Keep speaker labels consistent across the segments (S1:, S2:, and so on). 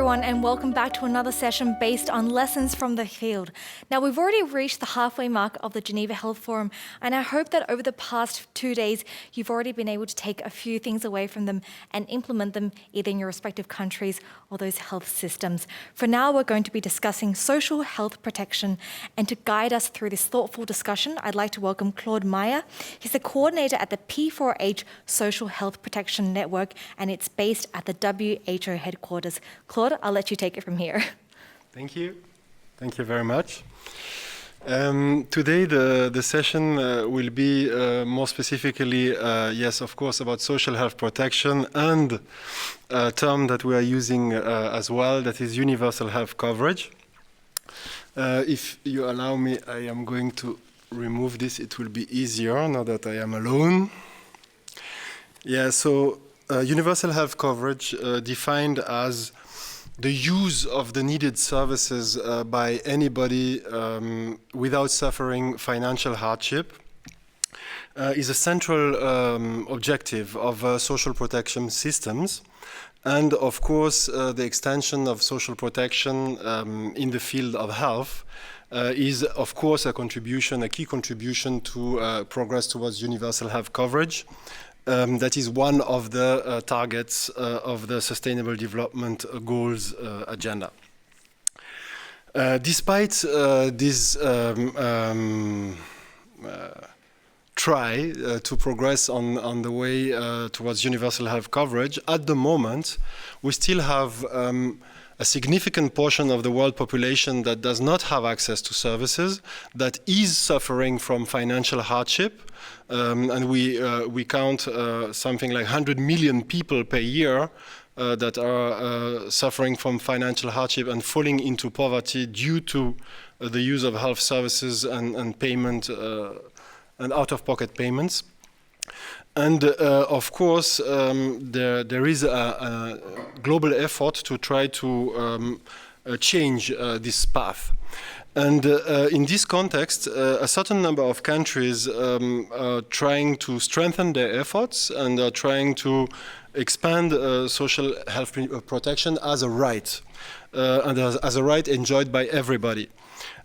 S1: everyone, and welcome back to another session based on lessons from the field. Now, we've already reached the halfway mark of the Geneva Health Forum, and I hope that over the past 2 days, you've already been able to take a few things away from them and implement them either in your respective countries or those health systems. For now, we're going to be discussing social health protection, and to guide us through this thoughtful discussion, I'd like to welcome Claude Meyer. He's the coordinator at the P4H Social Health Protection Network, and it's based at the WHO headquarters. Claude, I'll let you take it from here.
S2: Thank you. Thank you very much. Today the session will be more specifically, yes, of course, about social health protection and a term that we are using as well, that is universal health coverage. If you allow me, I am going to remove this. It will be easier now that I am alone. Yeah, so universal health coverage defined as the use of the needed services by anybody without suffering financial hardship is a central objective of social protection systems. And of course, the extension of social protection in the field of health is of course a key contribution to progress towards universal health coverage. That is one of the targets of the Sustainable Development Goals agenda. Despite this try to progress on the way towards universal health coverage, at the moment, we still have a significant portion of the world population that does not have access to services, that is suffering from financial hardship. And we count something like 100 million people per year that are suffering from financial hardship and falling into poverty due to the use of health services and payment and out-of-pocket payments. And of course, there is a global effort to try to change this path. And in this context, a certain number of countries are trying to strengthen their efforts and are trying to expand social health protection as a right, and as a right enjoyed by everybody.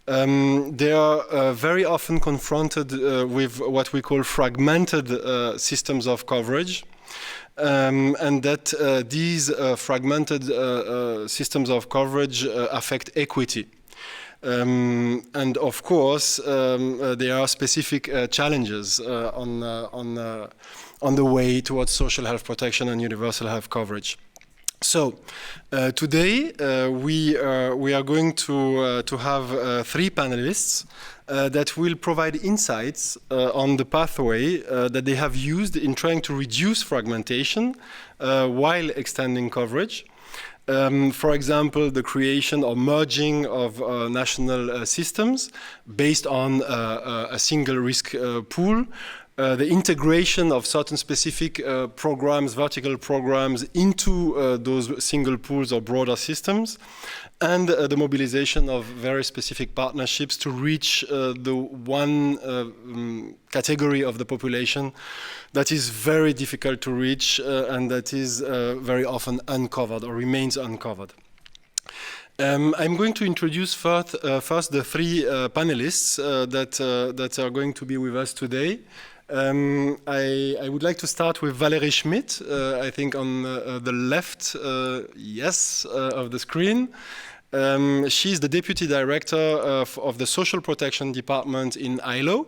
S2: They are very often confronted with what we call fragmented systems of coverage, and that these fragmented systems of coverage affect equity. And of course, there are specific challenges on the way towards social health protection and universal health coverage. So today we are going to have 3 panelists that will provide insights on the pathway that they have used in trying to reduce fragmentation while extending coverage. For example, the creation or merging of national systems based on a single risk pool, the integration of certain specific programs, vertical programs, into those single pools or broader systems, and the mobilization of very specific partnerships to reach the one category of the population that is very difficult to reach and that is very often uncovered or remains uncovered. I'm going to introduce first the 3 panelists that are going to be with us today. I would like to start with Valérie Schmidt, I think on the left, yes, of the screen. She's the Deputy Director of the Social Protection Department in ILO.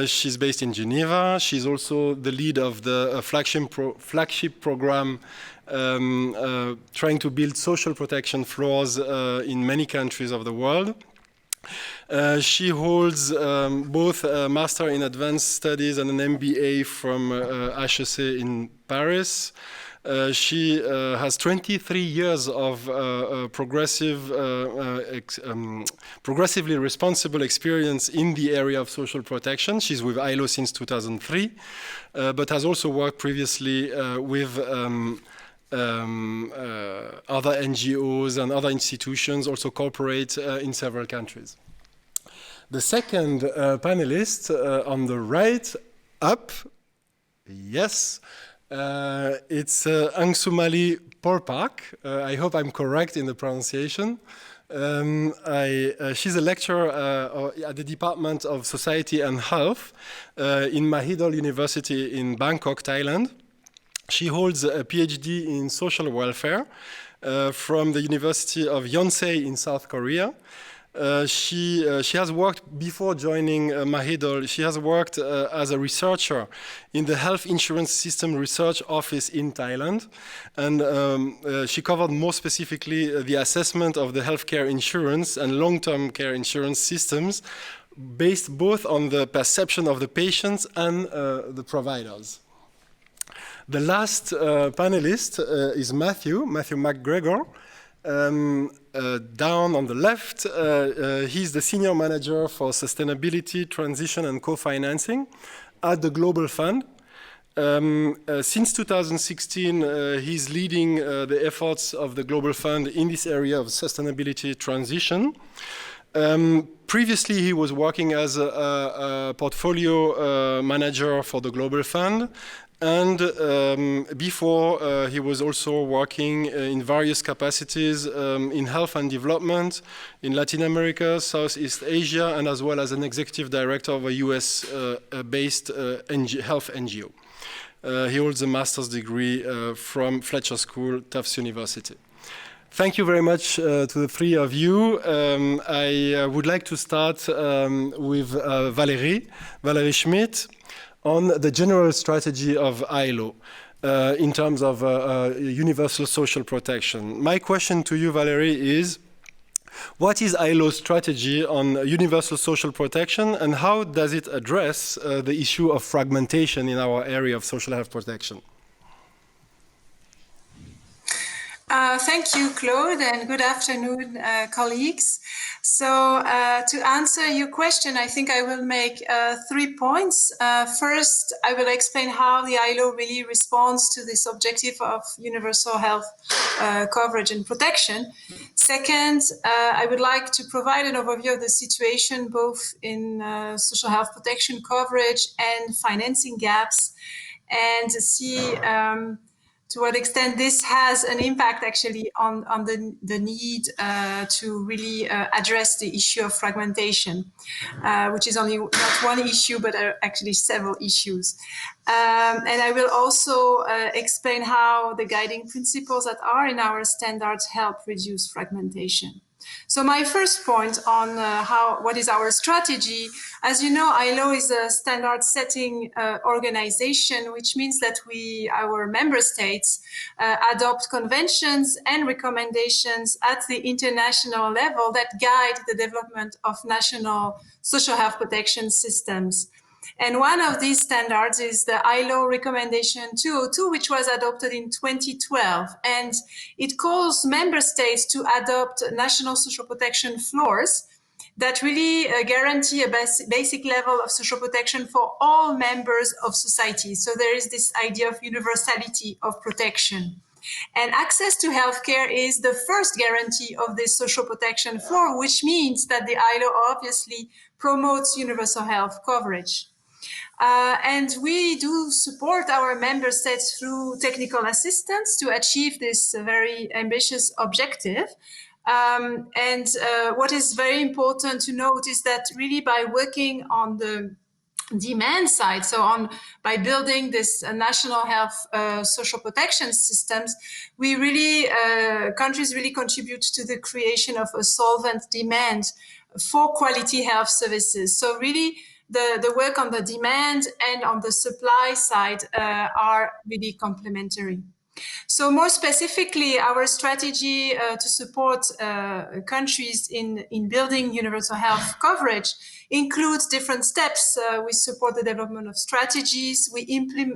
S2: She's based in Geneva. She's also the lead of the flagship program trying to build social protection floors in many countries of the world. She holds both a Master in Advanced Studies and an MBA from HEC in Paris. She has 23 years of progressively responsible experience in the area of social protection. She's with ILO since 2003, but has also worked previously with other NGOs and other institutions, also corporate in several countries. The second panelist on the right, up, yes, It's Angsumali Porpak. I hope I'm correct in the pronunciation. She's a lecturer at the Department of Society and Health in Mahidol University in Bangkok, Thailand. She holds a PhD in social welfare from the University of Yonsei in South Korea. She has worked, before joining Mahidol, she has worked as a researcher in the Health Insurance System Research Office in Thailand. And she covered more specifically the assessment of the healthcare insurance and long-term care insurance systems based both on the perception of the patients and the providers. The last panelist is Matthew McGregor. Down on the left, he's the Senior Manager for Sustainability, Transition and Co-Financing at the Global Fund. Since 2016, he's leading the efforts of the Global Fund in this area of sustainability transition. Previously, he was working as a portfolio manager for the Global Fund. And before, he was also working in various capacities in health and development in Latin America, Southeast Asia, and as well as an executive director of a US-based health NGO. He holds a master's degree from Fletcher School, Tufts University. Thank you very much to the three of you. I would like to start with Valerie Schmidt, on the general strategy of ILO in terms of universal social protection. My question to you, Valerie, is what is ILO's strategy on universal social protection, and how does it address the issue of fragmentation in our area of social health protection?
S3: Thank you, Claude, and good afternoon, colleagues. So to answer your question, I think I will make 3 points. First, I will explain how the ILO really responds to this objective of universal health coverage and protection. Second, I would like to provide an overview of the situation both in social health protection coverage and financing gaps, and to see to what extent this has an impact actually on the need to really address the issue of fragmentation, which is only not one issue, but actually several issues. And I will also explain how the guiding principles that are in our standards help reduce fragmentation. So my first point on what is our strategy. As you know, ILO is a standard setting organization, which means that our member states adopt conventions and recommendations at the international level that guide the development of national social health protection systems. And one of these standards is the ILO Recommendation 202, which was adopted in 2012. And it calls member states to adopt national social protection floors that really guarantee a basic level of social protection for all members of society. So there is this idea of universality of protection. And access to healthcare is the first guarantee of this social protection floor, which means that the ILO obviously promotes universal health coverage. And we do support our member states through technical assistance to achieve this very ambitious objective. And what is very important to note is that really by working on the demand side, so by building this national health social protection systems, we really countries really contribute to the creation of a solvent demand for quality health services. So really the work on the demand and on the supply side are really complementary. So more specifically, our strategy to support countries in building universal health coverage includes different steps. We support the development of strategies. We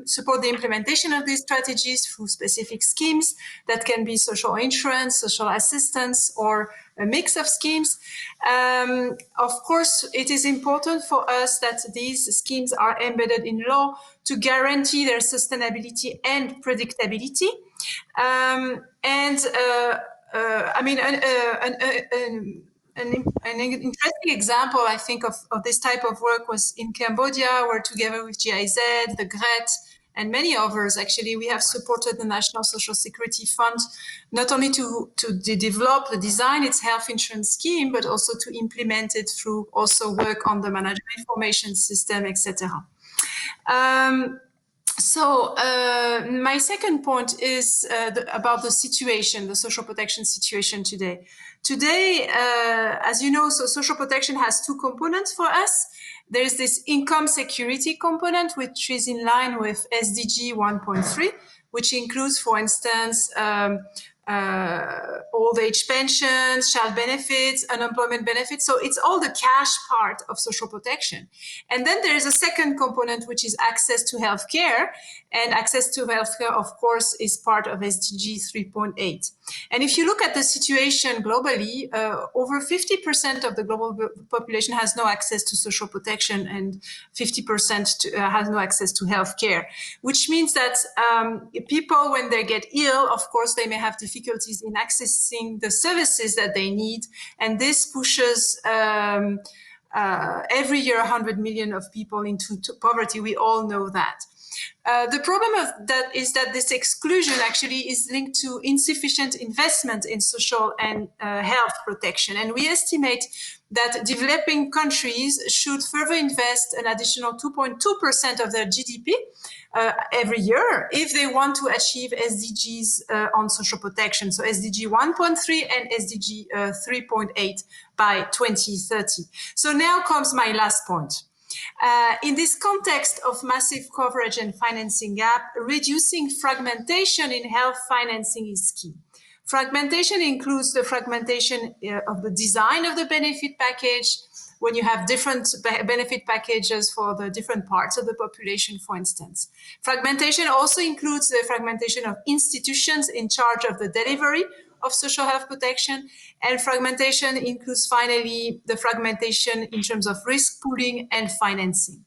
S3: support the implementation of these strategies through specific schemes that can be social insurance, social assistance, or a mix of schemes. Of course, it is important for us that these schemes are embedded in law to guarantee their sustainability and predictability. An interesting example, I think, of this type of work was in Cambodia, where together with GIZ, the GRET, and many others, actually, we have supported the National Social Security Fund not only to develop, the design its health insurance scheme, but also to implement it through also work on the management information system, etc. So my second point is about the situation, the social protection situation today. Today, as you know, so social protection has two components for us. There is this income security component, which is in line with SDG 1.3, which includes, for instance, old age pensions, child benefits, unemployment benefits. So it's all the cash part of social protection. And then there is a second component, which is access to healthcare. And access to healthcare, of course, is part of SDG 3.8. And if you look at the situation globally, over 50% of the global population has no access to social protection, and 50% has no access to healthcare, which means that people, when they get ill, of course, they may have difficulties in accessing the services that they need. And this pushes every year 100 million of people into poverty. We all know that. The problem of that is that this exclusion actually is linked to insufficient investment in social and health protection. And we estimate that developing countries should further invest an additional 2.2% of their GDP every year if they want to achieve SDGs on social protection. So SDG 1.3 and SDG 3.8 by 2030. So now comes my last point. In this context of massive coverage and financing gap, reducing fragmentation in health financing is key. Fragmentation includes the fragmentation of the design of the benefit package, when you have different benefit packages for the different parts of the population, for instance. Fragmentation also includes the fragmentation of institutions in charge of the delivery of social health protection, and fragmentation includes finally the fragmentation in terms of risk pooling and financing.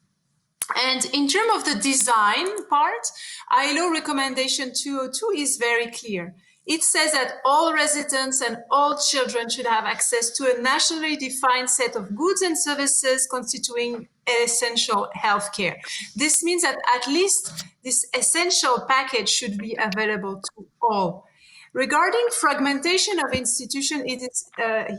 S3: And in terms of the design part, ILO recommendation 202 is very clear. It says that all residents and all children should have access to a nationally defined set of goods and services constituting essential healthcare. This means that at least this essential package should be available to all. Regarding fragmentation of institutions, it is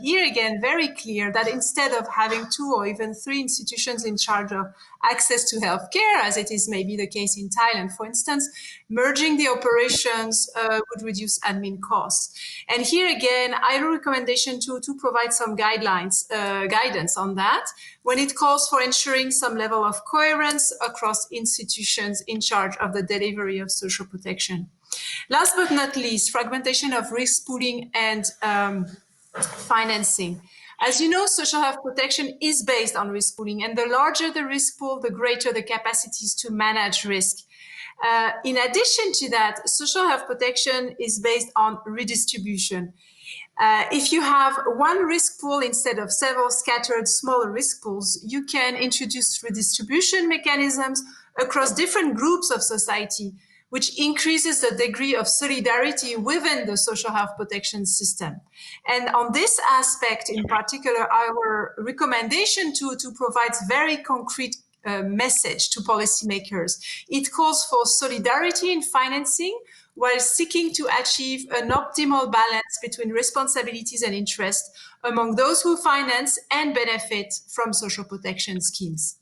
S3: here again very clear that instead of having 2 or even 3 institutions in charge of access to healthcare, as it is maybe the case in Thailand, for instance, merging the operations would reduce admin costs. And here again, ILO recommendation to provide some guidelines, guidance on that, when it calls for ensuring some level of coherence across institutions in charge of the delivery of social protection. Last but not least, fragmentation of risk pooling and financing. As you know, social health protection is based on risk pooling, and the larger the risk pool, the greater the capacities to manage risk. In addition to that, social health protection is based on redistribution. If you have one risk pool instead of several scattered smaller risk pools, you can introduce redistribution mechanisms across different groups of society, which increases the degree of solidarity within the social health protection system. And on this aspect in particular, our recommendation to provides very concrete message to policymakers. It calls for solidarity in financing while seeking to achieve an optimal balance between responsibilities and interests among those who finance and benefit from social protection schemes.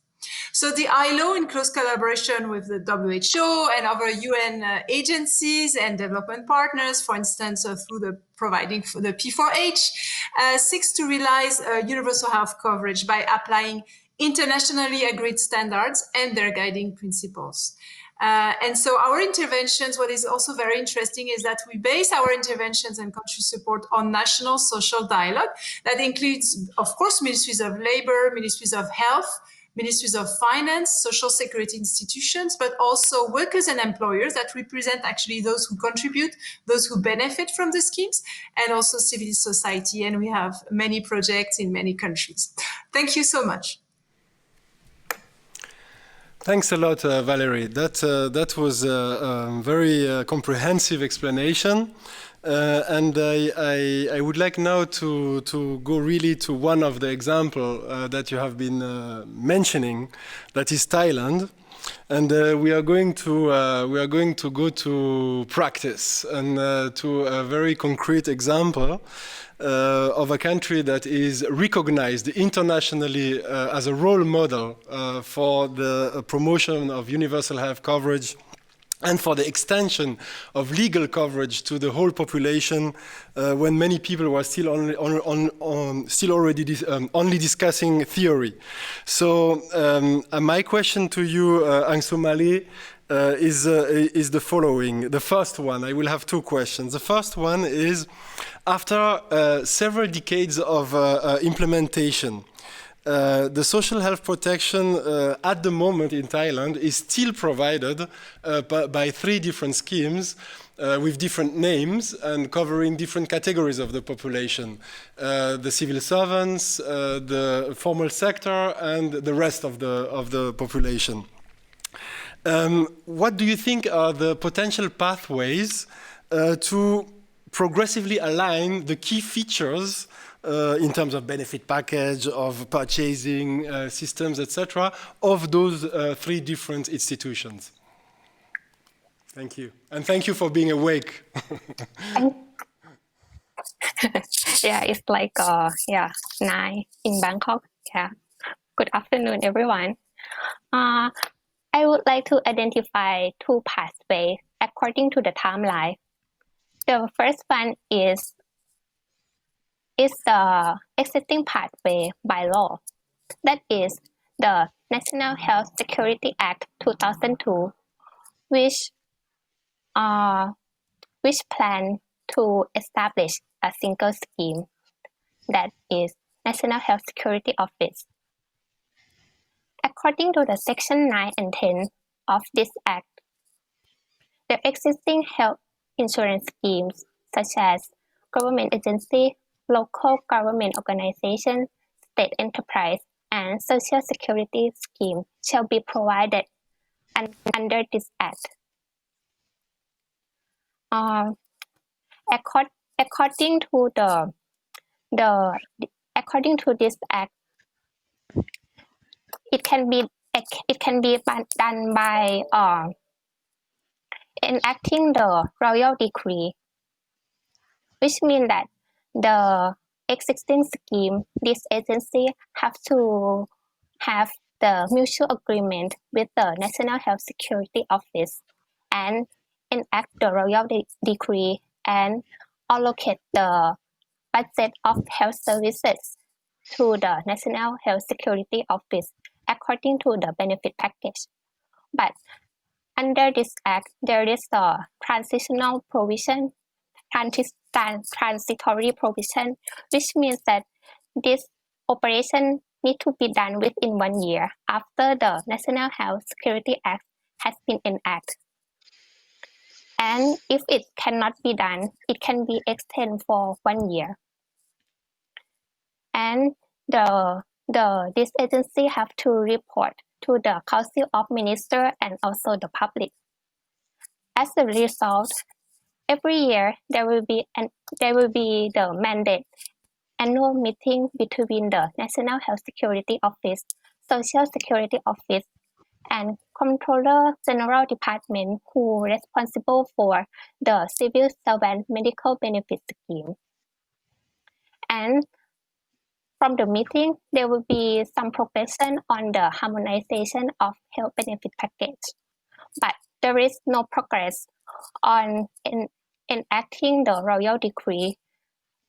S3: So the ILO, in close collaboration with the WHO and other UN agencies and development partners, for instance, through the providing for the P4H, seeks to realize universal health coverage by applying internationally agreed standards and their guiding principles. And so our interventions, what is also very interesting is that we base our interventions and country support on national social dialogue that includes, of course, ministries of labor, ministries of health, ministries of finance, social security institutions, but also workers and employers that represent actually those who contribute, those who benefit from the schemes, and also civil society. And we have many projects in many countries. Thank you so much.
S2: Thanks a lot, Valerie. That was a very comprehensive explanation. And I would like now to go really to one of the examples that you have been mentioning, that is Thailand. And we are going to go to practice and to a very concrete example of a country that is recognized internationally as a role model for the promotion of universal health coverage and for the extension of legal coverage to the whole population, when many people were still only discussing theory. So my question to you, Angsumali, is the following. The first one, I will have two questions. The first one is, after several decades of implementation, the social health protection at the moment in Thailand is still provided by three different schemes with different names and covering different categories of the population. The civil servants, the formal sector, and the rest of the population. What do you think are the potential pathways to progressively align the key features in terms of benefit package, of purchasing systems, etc., of those three different institutions? Thank you. And thank you for being awake.
S4: Yeah, it's like 9 in Bangkok. Yeah. Good afternoon, everyone. I would like to identify two pathways according to the timeline. The first one is the existing pathway by law. That is the National Health Security Act 2002, which plan to establish a single scheme, that is National Health Security Office. According to the Section 9 and 10 of this Act, the existing health insurance schemes such as government agency, local government organization, state enterprise, and social security scheme shall be provided under this Act. According to this Act, it can be done by enacting the royal decree, which means that the existing scheme, this agency have to have the mutual agreement with the National Health Security Office and enact the royal decree and allocate the budget of health services to the National Health Security Office according to the benefit package. But under this Act, there is a transitional provision, transitory provision, which means that this operation need to be done within 1 year after the National Health Security Act has been enacted. And if it cannot be done, it can be extended for 1 year. And this agency have to report to the Council of Ministers and also the public. As a result, every year there will be the mandate annual meeting between the National Health Security Office, Social Security Office, and Comptroller General Department who responsible for the Civil Servant Medical Benefit Scheme. And from the meeting, there will be some progression on the harmonization of health benefit package, but there is no progress on enacting the royal decree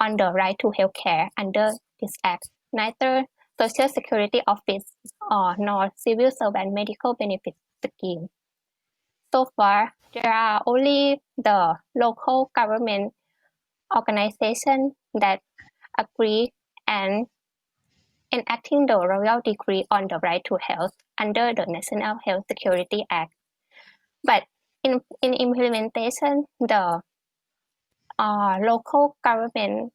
S4: on the right to health care under this Act. Neither Social Security Office nor Civil Servant Medical Benefit Scheme. So far, there are only the local government organization that agree and enacting the royal decree on the right to health under the National Health Security Act. But in implementation, the local government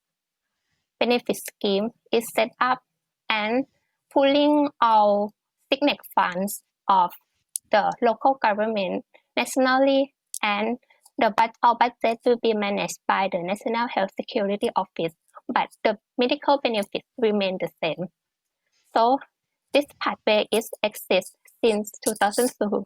S4: benefit scheme is set up and pooling all signet funds of the local government nationally, and all budget will be managed by the National Health Security Office, but the medical benefits remain the same. So this pathway exists since 2002,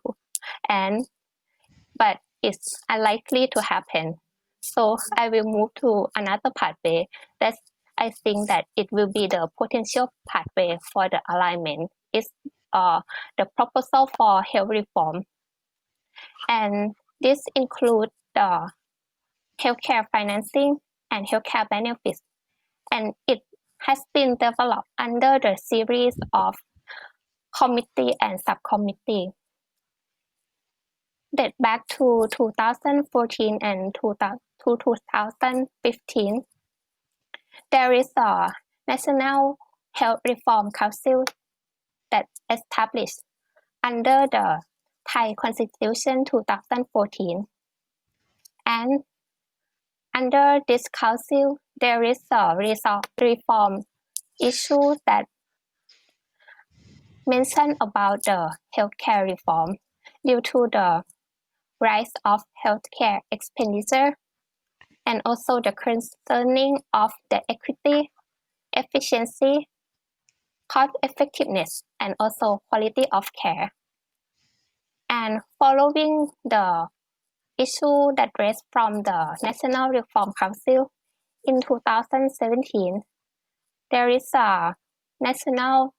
S4: but it's unlikely to happen. So I will move to another pathway that I think that it will be the potential pathway for the alignment. Is the proposal for health reform, and this includes the healthcare financing and healthcare benefits, and it has been developed under the series of committee and subcommittee date back to 2014 and 2015. There is a National Health Reform Council that established under the Thai Constitution 2014. And under this council, there is a reform issue that mentioned about the healthcare reform due to the rise of healthcare expenditure and also the concerning of the equity, efficiency, cost effectiveness, and also quality of care. And following the issue that raised from the National Reform Council in 2017, there is a National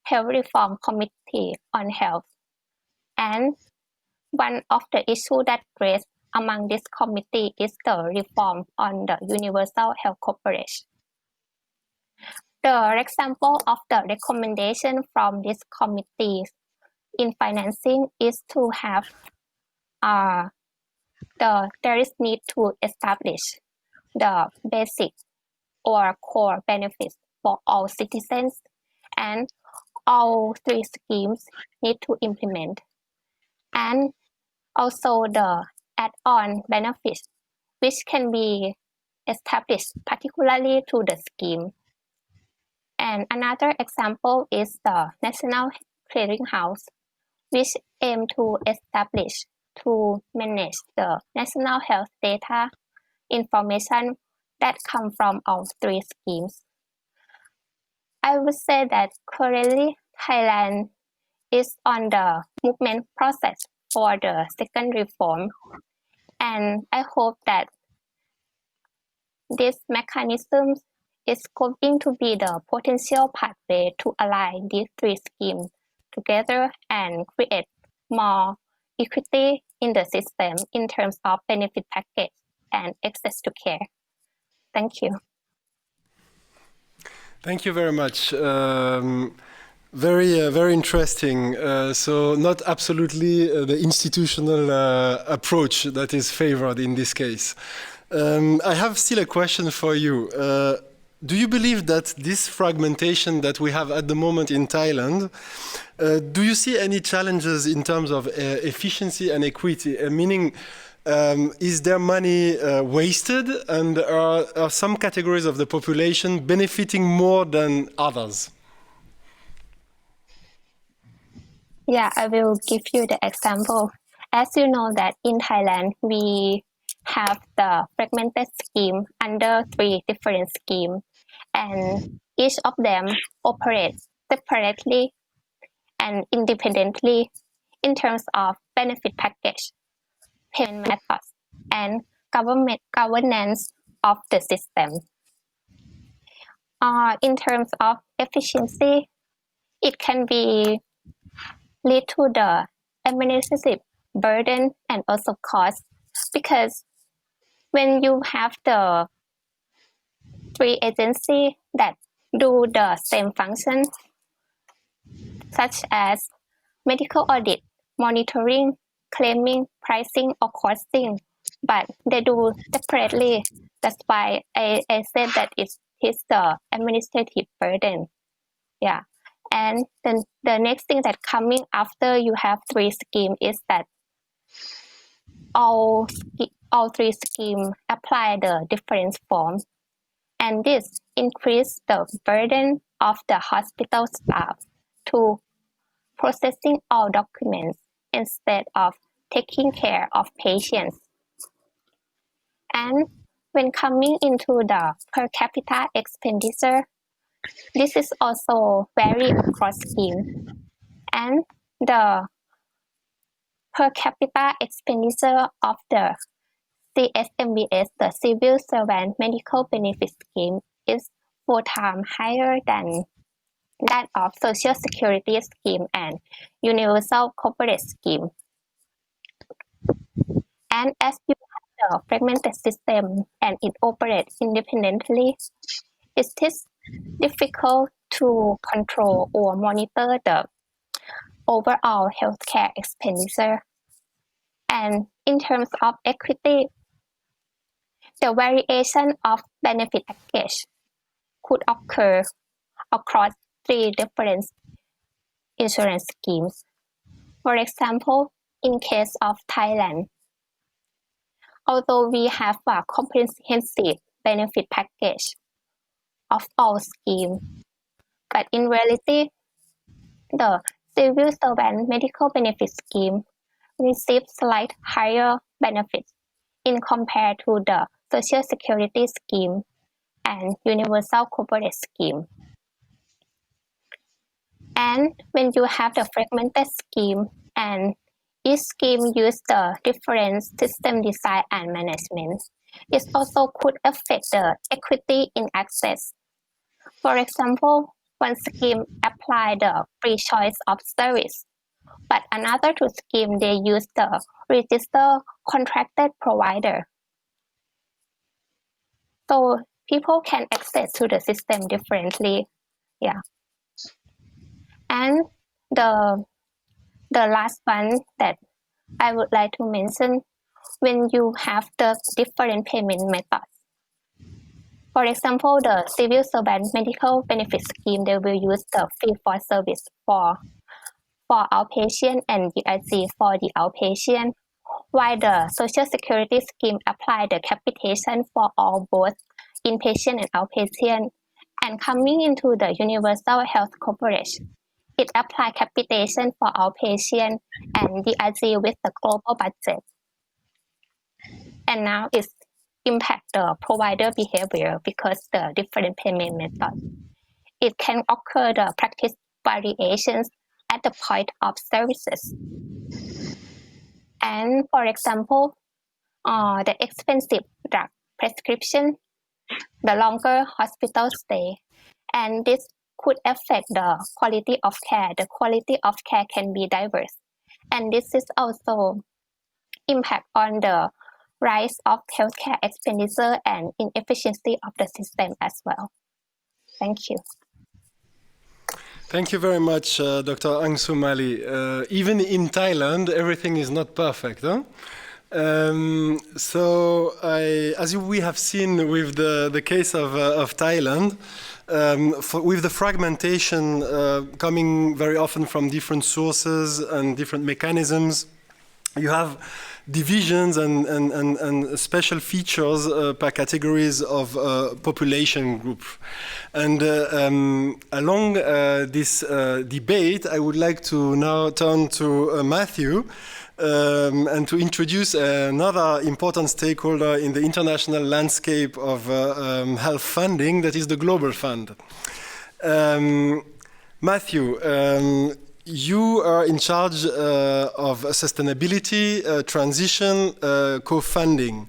S4: Health Reform Committee on Health. And one of the issues that raised among this committee is the reform on the universal health coverage. The example of the recommendation from this committee in financing is to have there is need to establish the basic or core benefits for all citizens, and all three schemes need to implement, and also the add-on benefits which can be established particularly to the scheme. And another example is the National Clearinghouse, which aim to establish to manage the national health data information that come from all three schemes. I would say that currently Thailand is on the movement process for the second reform, and I hope that this mechanism is going to be the potential pathway to align these three schemes together and create more equity in the system in terms of benefit package and access to care. Thank you.
S2: Thank you very much. Very interesting. So not absolutely the institutional approach that is favored in this case. I have still a question for you. Do you believe that this fragmentation that we have at the moment in Thailand, do you see any challenges in terms of efficiency and equity? Meaning, is there money wasted, and are some categories of the population benefiting more than others?
S4: Yeah, I will give you the example. As you know that in Thailand, we have the fragmented scheme under three different schemes, and each of them operates separately and independently in terms of benefit package, payment methods, and governance of the system. In terms of efficiency, it can be lead to the administrative burden and also cost, because when you have the three agencies that do the same function, such as medical audit, monitoring, claiming, pricing, or costing, but they do separately. That's why I said that it is the administrative burden. Yeah. And then the next thing that coming after you have three schemes is that all three schemes apply the different forms, and this increase the burden of the hospital staff to processing all documents instead of taking care of patients. And when coming into the per capita expenditure, this is also vary across schemes. And the per capita expenditure of the CSMBS, the Civil Servant Medical Benefit Scheme, is 4 times higher than that of Social Security Scheme and Universal Corporate Scheme. And as you have the fragmented system and it operates independently, it is difficult to control or monitor the overall healthcare expenditure. And in terms of equity, the variation of benefit package could occur across 3 different insurance schemes. For example, in case of Thailand, although we have a comprehensive benefit package of all schemes, but in reality, the Civil Servant Medical Benefit Scheme receives slight higher benefits in compared to the Social Security Scheme and Universal Corporate Scheme. And when you have the fragmented scheme and each scheme use the different system design and management, it also could affect the equity in access. For example, one scheme apply the free choice of service, but another 2 scheme they use the register contracted provider. So people can access to the system differently. Yeah. And the last one that I would like to mention, when you have the different payment methods. For example, the Civil Servant Medical Benefit Scheme, they will use the fee-for-service for outpatient and DRG for the outpatient, while the Social Security Scheme apply the capitation for all both inpatient and outpatient. And coming into the Universal Health Coverage, it apply capitation for outpatient and DRG with the global budget. And now it's impact the provider behavior because the different payment methods. It can occur the practice variations at the point of services. And for example, the expensive drug prescription, the longer hospital stay, and this could affect the quality of care. The quality of care can be diverse. And this is also impact on the rise of healthcare expenditure and inefficiency of the system as well. Thank you.
S2: Thank you very much, Dr. Angsu Mali. Even in Thailand, everything is not perfect, huh? As we have seen with the case of Thailand, with the fragmentation coming very often from different sources and different mechanisms, you have divisions and special features per categories of population group. And along this debate, I would like to now turn to Matthew and to introduce another important stakeholder in the international landscape of health funding, that is the Global Fund. Matthew, you are in charge of sustainability, transition, co-funding.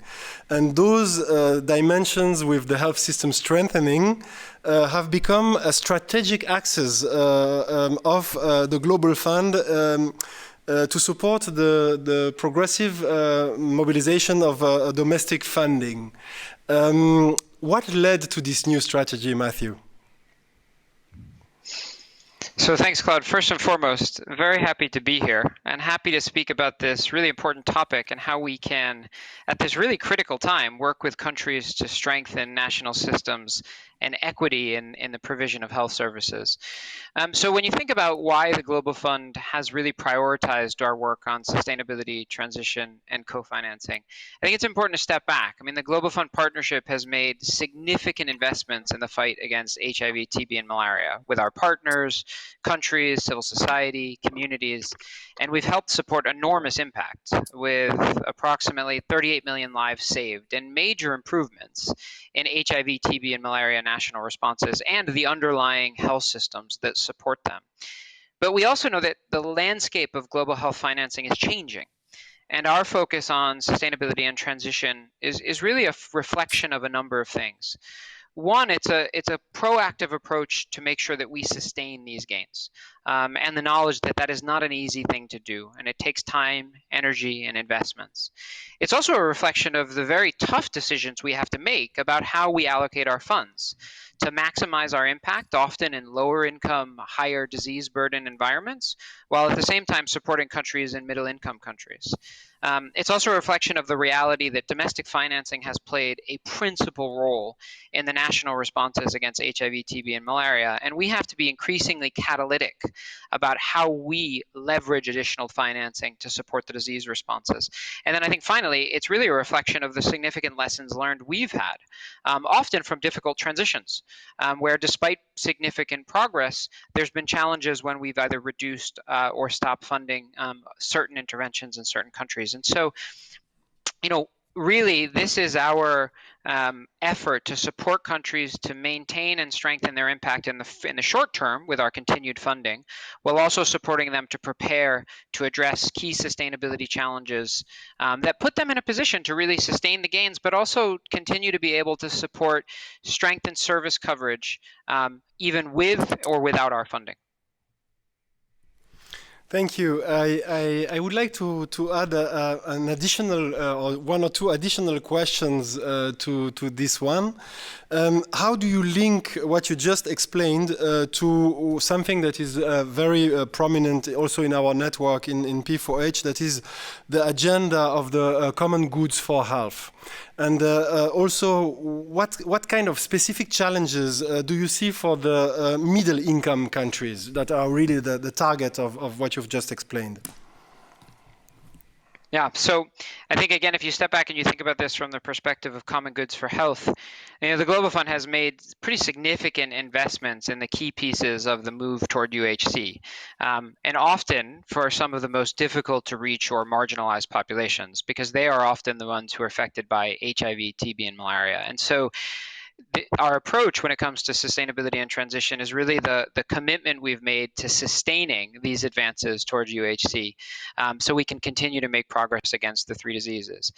S2: And those dimensions with the health system strengthening have become a strategic axis of the Global Fund to support the progressive mobilization of domestic funding. What led to this new strategy, Matthew?
S5: So thanks, Claude. First and foremost, very happy to be here and happy to speak about this really important topic and how we can, at this really critical time, work with countries to strengthen national systems and equity in the provision of health services. So when you think about why the Global Fund has really prioritized our work on sustainability, transition, and co-financing, I think it's important to step back. I mean, the Global Fund partnership has made significant investments in the fight against HIV, TB, and malaria with our partners, countries, civil society, communities, and we've helped support enormous impact with approximately 38 million lives saved and major improvements in HIV, TB, and malaria national responses and the underlying health systems that support them. But we also know that the landscape of global health financing is changing. And our focus on sustainability and transition is really a reflection of a number of things. One, it's a proactive approach to make sure that we sustain these gains, and the knowledge that that is not an easy thing to do, and it takes time, energy, and investments. It's also a reflection of the very tough decisions we have to make about how we allocate our funds to maximize our impact, often in lower income, higher disease burden environments, while at the same time supporting countries in middle income countries. It's also a reflection of the reality that domestic financing has played a principal role in the national responses against HIV, TB, and malaria, and we have to be increasingly catalytic about how we leverage additional financing to support the disease responses. And then I think finally, it's really a reflection of the significant lessons learned we've had, often from difficult transitions, where despite significant progress, there's been challenges when we've either reduced or stopped funding certain interventions in certain countries. And so, really, this is our effort to support countries to maintain and strengthen their impact in the short term with our continued funding, while also supporting them to prepare to address key sustainability challenges that put them in a position to really sustain the gains, but also continue to be able to support strengthened service coverage even with or without our funding.
S2: Thank you. I would like to add an additional or one or two additional questions to this one. How do you link what you just explained to something that is very prominent also in our network in P4H, that is the agenda of the common goods for health? And also, what kind of specific challenges do you see for the middle income countries that are really the target of what you've just explained?
S5: Yeah, so I think, again, if you step back and you think about this from the perspective of common goods for health, the Global Fund has made pretty significant investments in the key pieces of the move toward UHC, and often for some of the most difficult to reach or marginalized populations, because they are often the ones who are affected by HIV, TB, and malaria. And so our approach when it comes to sustainability and transition is really the commitment we've made to sustaining these advances towards UHC, so we can continue to make progress against the three diseases.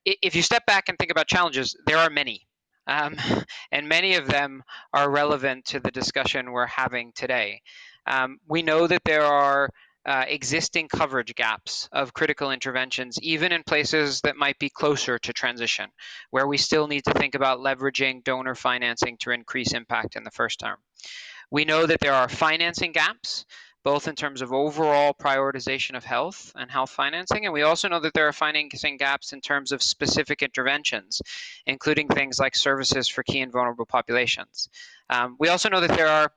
S5: If you step back and think about challenges, there are many, and many of them are relevant to the discussion we're having today. We know that there are existing coverage gaps of critical interventions, even in places that might be closer to transition, where we still need to think about leveraging donor financing to increase impact in the first term. We know that there are financing gaps, both in terms of overall prioritization of health and health financing, and we also know that there are financing gaps in terms of specific interventions, including things like services for key and vulnerable populations. We also know that there are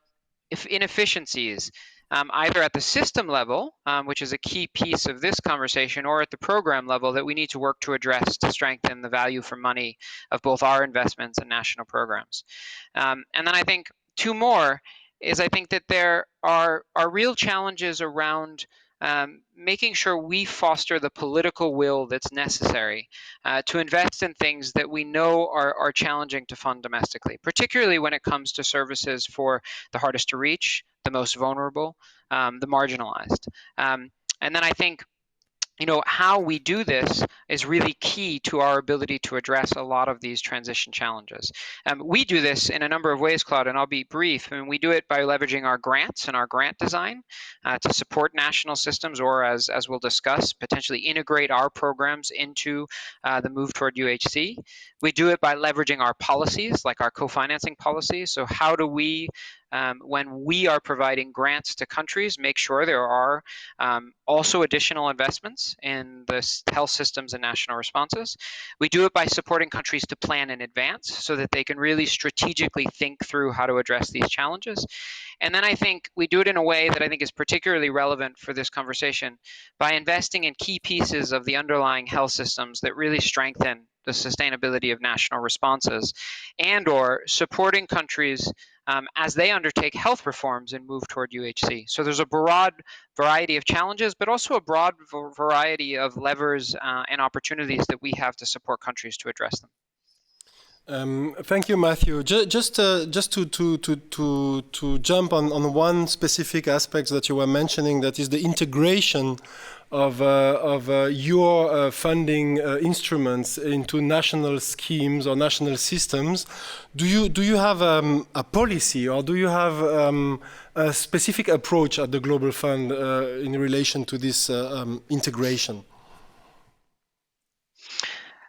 S5: inefficiencies either at the system level, which is a key piece of this conversation, or at the program level that we need to work to address to strengthen the value for money of both our investments and national programs. And then I think two more is I think that there are real challenges around making sure we foster the political will that's necessary to invest in things that we know are challenging to fund domestically, particularly when it comes to services for the hardest to reach, the most vulnerable, the marginalized. And then I think how we do this is really key to our ability to address a lot of these transition challenges. We do this in a number of ways, Claude, and I'll be brief. We do it by leveraging our grants and our grant design to support national systems, or as we'll discuss, potentially integrate our programs into the move toward UHC. We do it by leveraging our policies, like our co-financing policies. So how do we, when we are providing grants to countries, make sure there are also additional investments in the health systems and national responses? We do it by supporting countries to plan in advance so that they can really strategically think through how to address these challenges. And then I think we do it in a way that I think is particularly relevant for this conversation by investing in key pieces of the underlying health systems that really strengthen the sustainability of national responses, and or supporting countries as they undertake health reforms and move toward UHC. So there's a broad variety of challenges, but also a broad variety of levers and opportunities that we have to support countries to address them.
S2: Thank you, Matthew. Just to jump on one specific aspect that you were mentioning, that is the integration of your funding instruments into national schemes or national systems. Do you have a policy, or do you have a specific approach at the Global Fund in relation to this integration?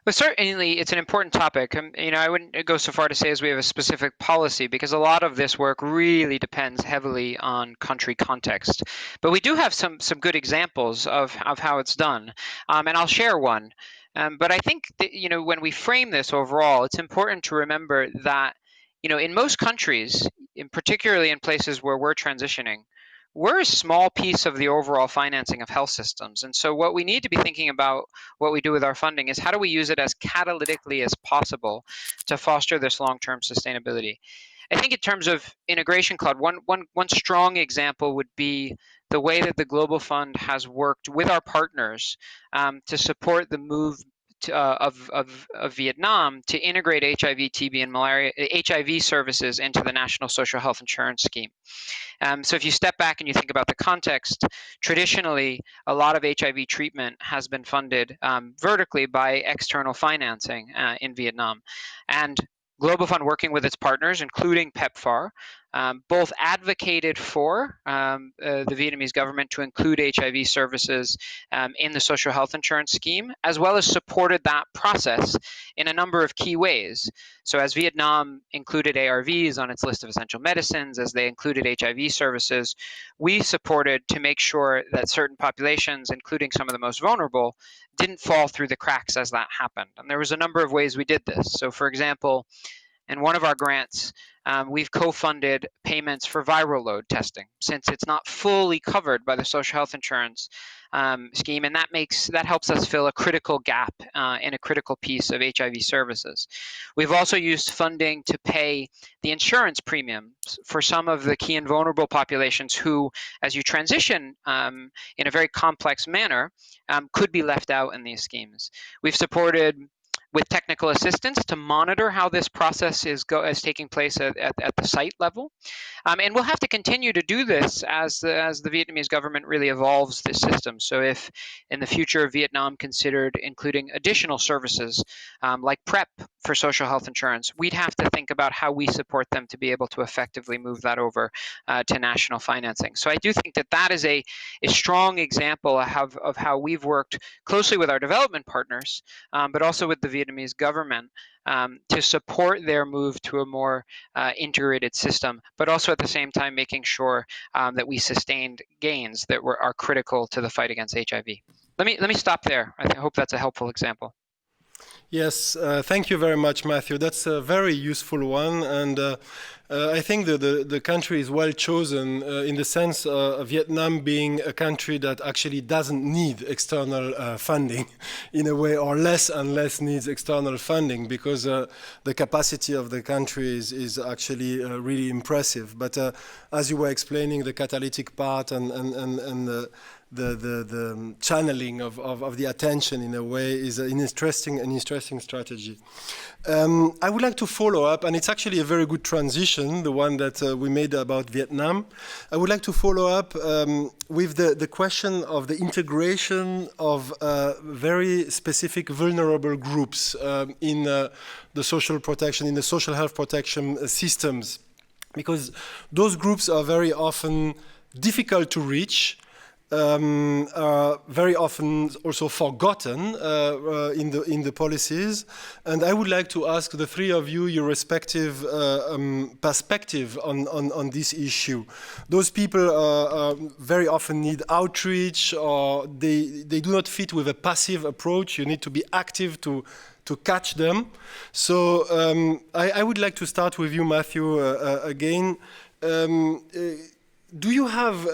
S5: Well, certainly, it's an important topic. I wouldn't go so far to say as we have a specific policy, because a lot of this work really depends heavily on country context. But we do have some good examples of how it's done, and I'll share one. But I think that, when we frame this overall, it's important to remember that, in most countries, particularly in places where we're transitioning, we're a small piece of the overall financing of health systems. And so what we need to be thinking about, what we do with our funding, is how do we use it as catalytically as possible to foster this long-term sustainability. I think in terms of integration, Claude, one strong example would be the way that the Global Fund has worked with our partners to support the move of Vietnam to integrate HIV, TB, and malaria HIV services into the National Social Health Insurance Scheme. So if you step back and you think about the context, traditionally, a lot of HIV treatment has been funded vertically by external financing in Vietnam. And Global Fund, working with its partners, including PEPFAR, both advocated for the Vietnamese government to include HIV services in the social health insurance scheme, as well as supported that process in a number of key ways. So as Vietnam included ARVs on its list of essential medicines, as they included HIV services, we supported to make sure that certain populations, including some of the most vulnerable, didn't fall through the cracks as that happened. And there was a number of ways we did this. So for example, in one of our grants, we've co-funded payments for viral load testing, since it's not fully covered by the social health insurance scheme, and that helps us fill a critical gap in a critical piece of HIV services. We've also used funding to pay the insurance premiums for some of the key and vulnerable populations who, as you transition in a very complex manner, could be left out in these schemes. We've supported with technical assistance to monitor how this process is taking place at the site level. And we'll have to continue to do this as the Vietnamese government really evolves this system. So if in the future Vietnam considered including additional services like PrEP for social health insurance, we'd have to think about how we support them to be able to effectively move that over to national financing. So I do think that is a strong example of how we've worked closely with our development partners, but also with the Vietnamese government to support their move to a more integrated system, but also at the same time making sure that we sustained gains that are critical to the fight against HIV. Let me stop there. I hope that's a helpful example.
S2: Yes, thank you very much, Matthew. That's a very useful one, and I think the country is well chosen in the sense of Vietnam being a country that actually doesn't need external funding in a way, or less and less needs external funding, because the capacity of the country is actually really impressive. But as you were explaining, the catalytic part and the channeling of the attention in a way is an interesting strategy. I would like to follow up, and it's actually a very good transition, the one that we made about Vietnam. I would like to follow up with the question of the integration of very specific vulnerable groups in the social protection, in the social health protection systems, because those groups are very often difficult to reach, are very often also forgotten in the policies. And I would like to ask the three of you your respective perspective on this issue. Those people very often need outreach, or they do not fit with a passive approach. You need to be active to catch them. So I would like to start with you, Matthew, again. Do you have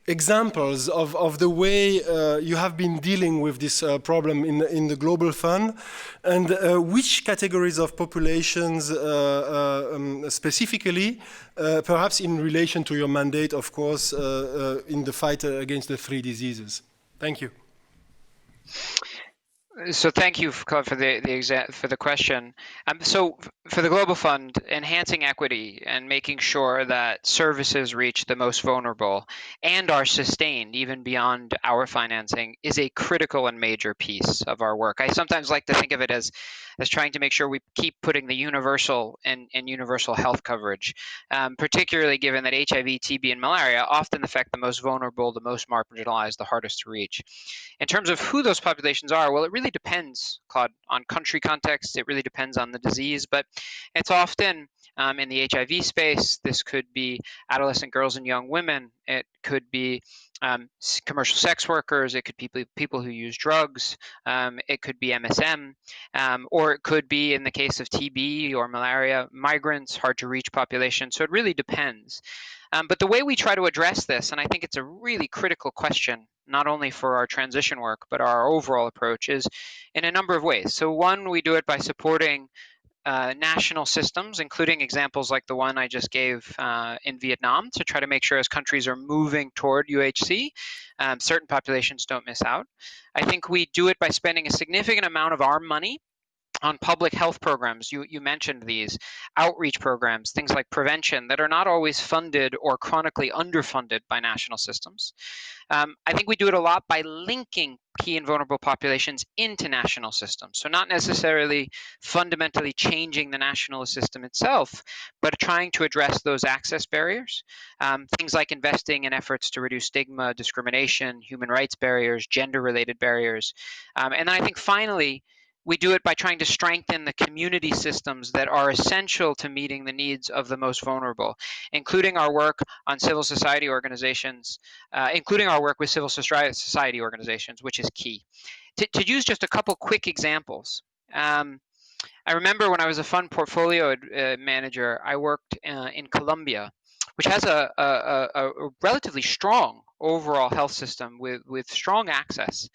S2: examples of the way you have been dealing with this problem in the Global Fund, and which categories of populations specifically, perhaps in relation to your mandate, of course, in the fight against the 3 diseases? Thank you.
S5: So thank you, Claude, for the question. So for the Global Fund, enhancing equity and making sure that services reach the most vulnerable and are sustained even beyond our financing is a critical and major piece of our work. I sometimes like to think of it as trying to make sure we keep putting the universal and universal health coverage, particularly given that HIV, TB, and malaria often affect the most vulnerable, the most marginalized, the hardest to reach. In terms of who those populations are, well, it really depends, Claude, on country context. It really depends on the disease, but it's often in the HIV space. This could be adolescent girls and young women. It could be commercial sex workers. It could be people who use drugs. It could be MSM, or it could be, in the case of TB or malaria, migrants, hard to reach populations. So it really depends. But the way we try to address this, and I think it's a really critical question, not only for our transition work, but our overall approach, is in a number of ways. So one, we do it by supporting national systems, including examples like the one I just gave in Vietnam, to try to make sure as countries are moving toward UHC, certain populations don't miss out. I think we do it by spending a significant amount of our money on public health programs. You mentioned these outreach programs, things like prevention, that are not always funded or chronically underfunded by national systems. I think we do it a lot by linking key and vulnerable populations into national systems. So not necessarily fundamentally changing the national system itself, but trying to address those access barriers. Things like investing in efforts to reduce stigma, discrimination, human rights barriers, gender-related barriers. And then I think finally, we do it by trying to strengthen the community systems that are essential to meeting the needs of the most vulnerable, including our work on civil society organizations, including our work with civil society organizations, which is key. To use just a couple quick examples, I remember when I was a fund portfolio manager, I worked in Colombia, which has a relatively strong overall health system with strong access.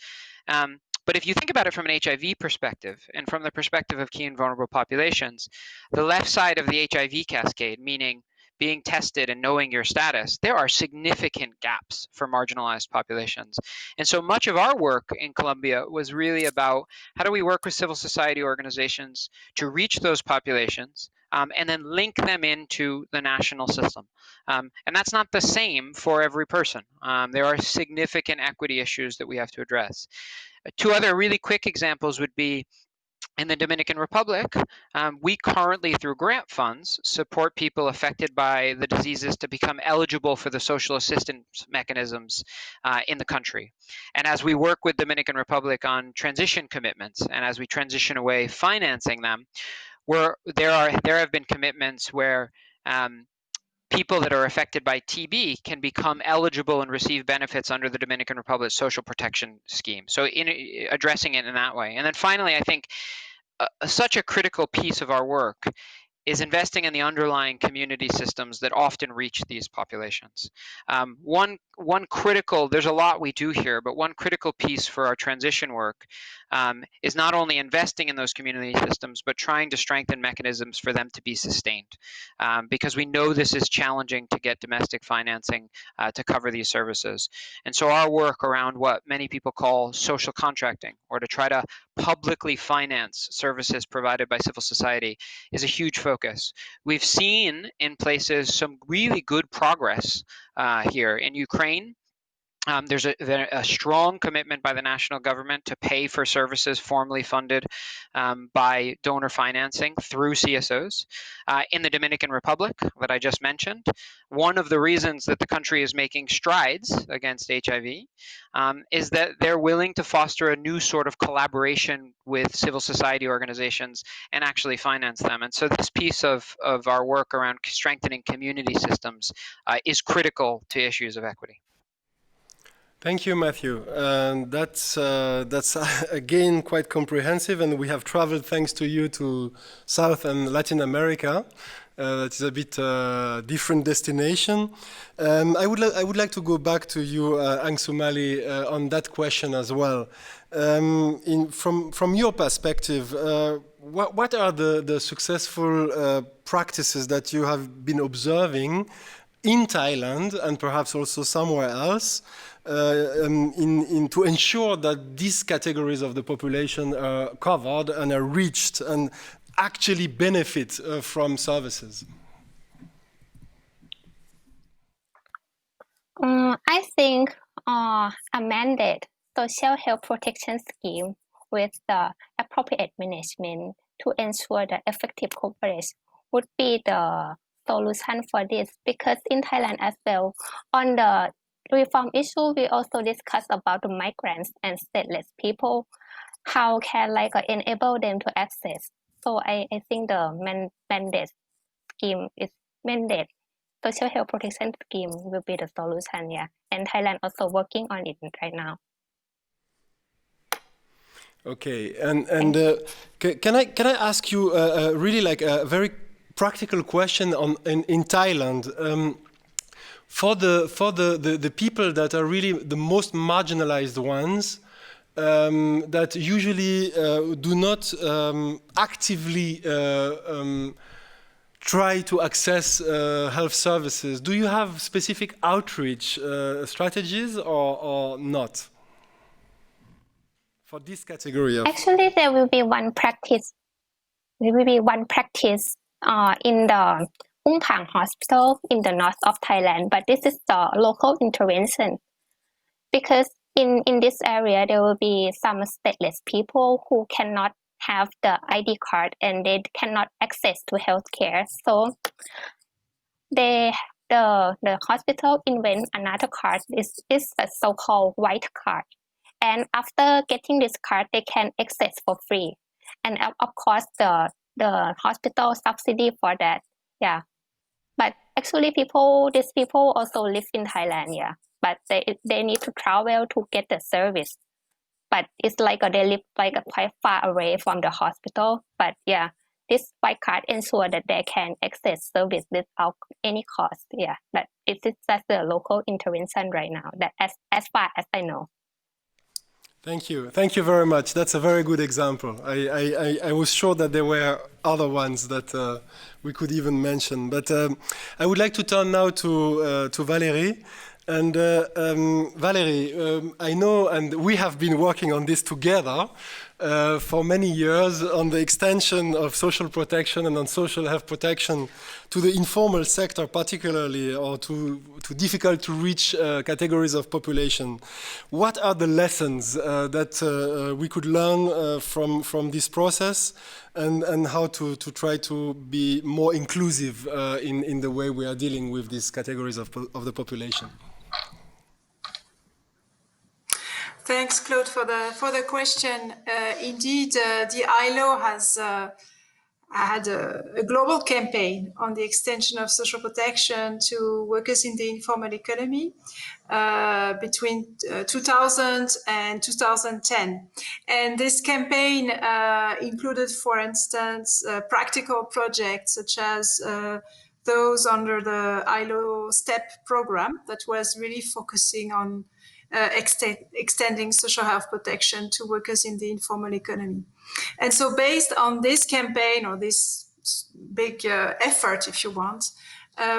S5: But if you think about it from an HIV perspective and from the perspective of key and vulnerable populations, the left side of the HIV cascade, meaning being tested and knowing your status, there are significant gaps for marginalized populations. And so much of our work in Colombia was really about how do we work with civil society organizations to reach those populations and then link them into the national system. And that's not the same for every person. There are significant equity issues that we have to address. Two other really quick examples would be in the Dominican Republic. We currently, through grant funds, support people affected by the diseases to become eligible for the social assistance mechanisms in the country. And as we work with Dominican Republic on transition commitments, and as we transition away financing them, there have been commitments where people that are affected by TB can become eligible and receive benefits under the Dominican Republic Social Protection Scheme. So in addressing it in that way. And then finally, I think such a critical piece of our work is investing in the underlying community systems that often reach these populations. One critical, there's a lot we do here, but one critical piece for our transition work is not only investing in those community systems, but trying to strengthen mechanisms for them to be sustained. Because we know this is challenging to get domestic financing to cover these services. And so our work around what many people call social contracting, or to try to publicly finance services provided by civil society, is a huge focus. We've seen in places some really good progress here. In Ukraine, there's a strong commitment by the national government to pay for services formerly funded by donor financing through CSOs. In the Dominican Republic, that I just mentioned, one of the reasons that the country is making strides against HIV is that they're willing to foster a new sort of collaboration with civil society organizations and actually finance them. And so this piece of our work around strengthening community systems is critical to issues of equity.
S2: Thank you, Matthew. That's again quite comprehensive, and we have traveled thanks to you to South and Latin America. That is a bit different destination. I would like to go back to you, Angsumali, on that question as well. From your perspective, what are the successful practices that you have been observing in Thailand and perhaps also somewhere else to ensure that these categories of the population are covered and are reached and actually benefit from services?
S4: I think a mandate social health protection scheme with the appropriate management to ensure the effective coverage would be the solution for this, because in Thailand as well, on the reform issue, we also discuss about the migrants and stateless people, how can enable them to access. So I think the mandate scheme is mandate social health protection scheme will be the solution, yeah. And Thailand also working on it right now.
S2: Okay, and can I ask you really like a very practical question in Thailand? For the people that are really the most marginalized ones, that usually do not actively try to access health services, do you have specific outreach strategies or not? For this category of...
S4: Actually, there will be one practice. There will be one practice in the Umpang Hospital in the north of Thailand, but this is the local intervention. Because in this area, there will be some stateless people who cannot have the ID card and they cannot access to healthcare. So the hospital invent another card. This is a so-called white card. And after getting this card, they can access for free. And of course, the hospital subsidy for that. Yeah. But actually these people also live in Thailand, yeah. But they need to travel to get the service. But it's they live quite far away from the hospital. But yeah, this white card ensure that they can access service without any cost. Yeah, but it's just the local intervention right now. That as far as I know.
S2: Thank you very much. That's a very good example. I was sure that there were other ones that we could even mention. But I would like to turn now to Valérie. And Valérie, I know, and we have been working on this together for many years on the extension of social protection and on social health protection to the informal sector particularly, or to difficult to reach categories of population. What are the lessons that we could learn from this process, and how to try to be more inclusive in the way we are dealing with these categories of the population?
S3: Thanks, Claude, for the question. Indeed, the ILO has had a global campaign on the extension of social protection to workers in the informal economy between 2000 and 2010. And this campaign included, for instance, practical projects such as those under the ILO STEP program that was really focusing on extending social health protection to workers in the informal economy. And so based on this campaign, or this big effort, if you want,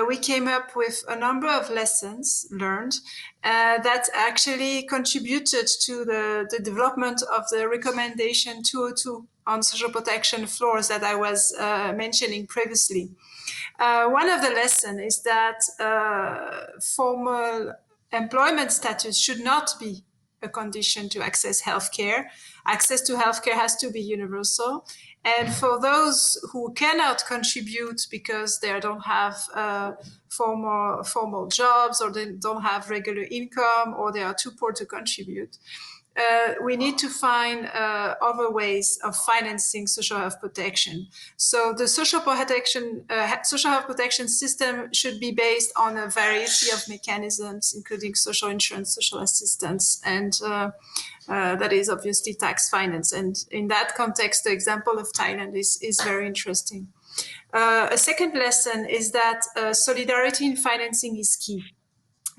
S3: we came up with a number of lessons learned that actually contributed to the development of the recommendation 202 on social protection floors that I was mentioning previously. One of the lessons is that formal employment status should not be a condition to access healthcare. Access to healthcare has to be universal. And for those who cannot contribute because they don't have formal jobs, or they don't have regular income, or they are too poor to contribute, we need to find other ways of financing social health protection. So the social health protection system should be based on a variety of mechanisms, including social insurance, social assistance, and that is obviously tax finance. And in that context, the example of Thailand is very interesting. A second lesson is that solidarity in financing is key.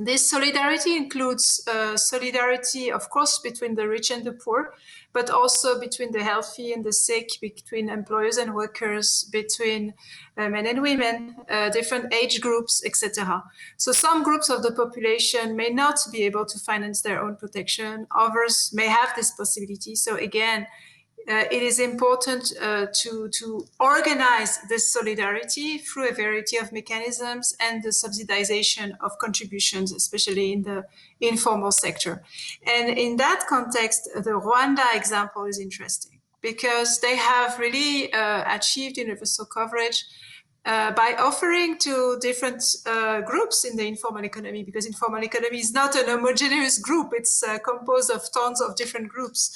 S3: This solidarity includes solidarity, of course, between the rich and the poor, but also between the healthy and the sick, between employers and workers, between men and women, different age groups, etc. So some groups of the population may not be able to finance their own protection. Others may have this possibility. So again, it is important to organize this solidarity through a variety of mechanisms and the subsidization of contributions, especially in the informal sector. And in that context, the Rwanda example is interesting because they have really achieved universal coverage by offering to different groups in the informal economy, because informal economy is not an homogeneous group. It's composed of tons of different groups,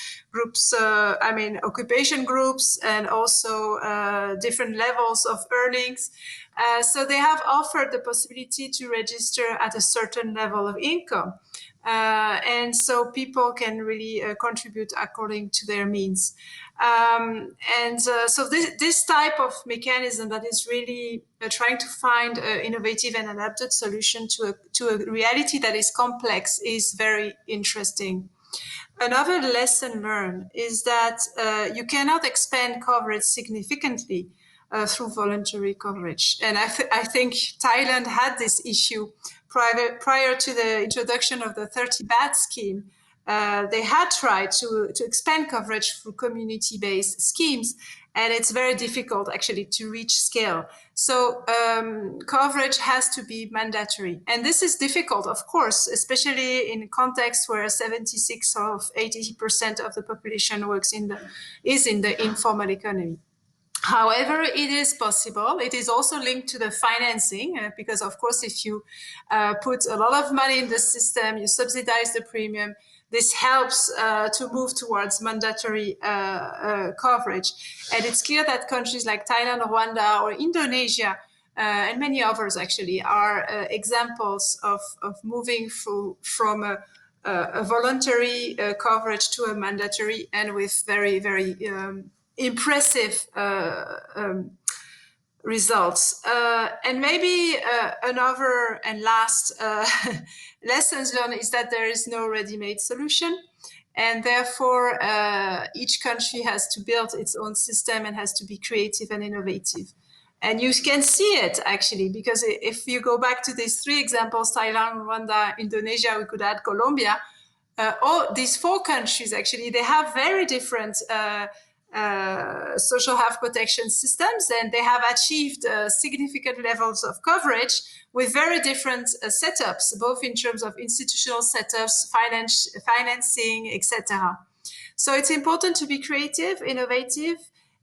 S3: occupation groups, and also different levels of earnings. So they have offered the possibility to register at a certain level of income. And so people can really contribute according to their means. So this type of mechanism that is really trying to find an innovative and adapted solution to a reality that is complex is very interesting. Another lesson learned is that you cannot expand coverage significantly through voluntary coverage. And I think Thailand had this issue prior to the introduction of the 30 baht scheme. They had tried to expand coverage through community-based schemes, and it's very difficult actually to reach scale. So coverage has to be mandatory. And this is difficult, of course, especially in contexts where 76 or 80% of the population is in the informal economy. However, it is possible. It is also linked to the financing, because, of course, if you put a lot of money in the system, you subsidize the premium, this helps to move towards mandatory coverage. And it's clear that countries like Thailand, Rwanda, or Indonesia, and many others actually, are examples of moving from a voluntary coverage to a mandatory, and with very, very impressive results. And maybe another and last lessons learned is that there is no ready-made solution, and therefore each country has to build its own system and has to be creative and innovative. And you can see it actually, because if you go back to these three examples, Thailand, Rwanda, Indonesia, we could add Colombia, all these four countries actually, they have very different social health protection systems, and they have achieved significant levels of coverage with very different setups, both in terms of institutional setups, financing, etc. So it's important to be creative, innovative,